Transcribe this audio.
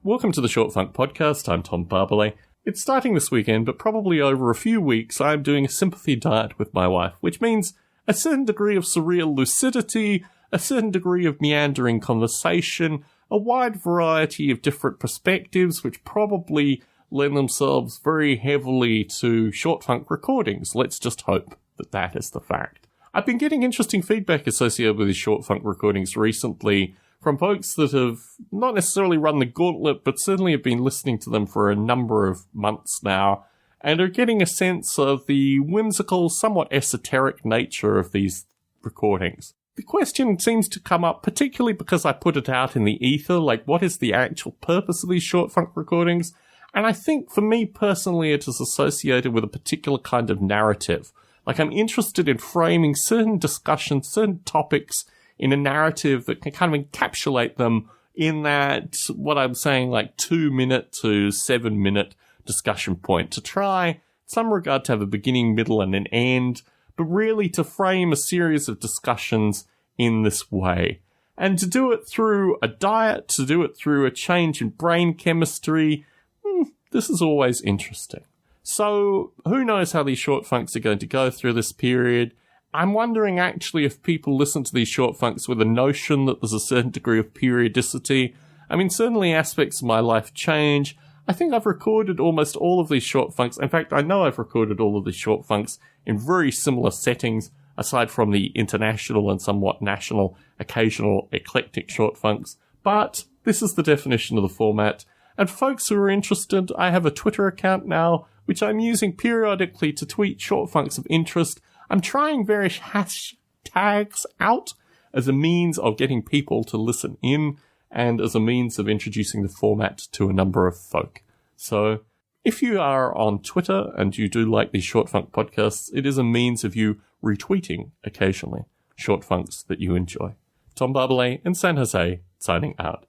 Welcome to the Short Funk Podcast. I'm Tom Barbalet. It's starting this weekend, but probably over a few weeks, I'm doing a sympathy diet with my wife, which means a certain degree of surreal lucidity, a certain degree of meandering conversation, a wide variety of different perspectives, which probably lend themselves very heavily to short funk recordings. Let's just hope that that is the fact. I've been getting interesting feedback associated with these short funk recordings recently from folks that have not necessarily run the gauntlet, but certainly have been listening to them for a number of months now, and are getting a sense of the whimsical, somewhat esoteric nature of these recordings. The question seems to come up particularly because I put it out in the ether, like what is the actual purpose of these short funk recordings? And I think for me personally it is associated with a particular kind of narrative. Like I'm interested in framing certain discussions, certain topics in a narrative that can kind of encapsulate them in that, what I'm saying, like 2-minute to 7-minute discussion point, to try, in some regard, to have a beginning, middle, and an end, but really to frame a series of discussions in this way. And to do it through a diet, to do it through a change in brain chemistry, this is always interesting. So, who knows how these short funks are going to go through this period? I'm wondering actually if people listen to these short funks with a notion that there's a certain degree of periodicity. I mean, certainly aspects of my life change. I think I've recorded almost all of these short funks. In fact, I know I've recorded all of these short funks in very similar settings, aside from the international and somewhat national, occasional eclectic short funks. But this is the definition of the format. And folks who are interested, I have a Twitter account now, which I'm using periodically to tweet short funks of interest. I'm trying various hashtags out as a means of getting people to listen in and as a means of introducing the format to a number of folk. So if you are on Twitter and you do like these short funk podcasts, it is a means of you retweeting occasionally short funks that you enjoy. Tom Barbalet in San Jose, signing out.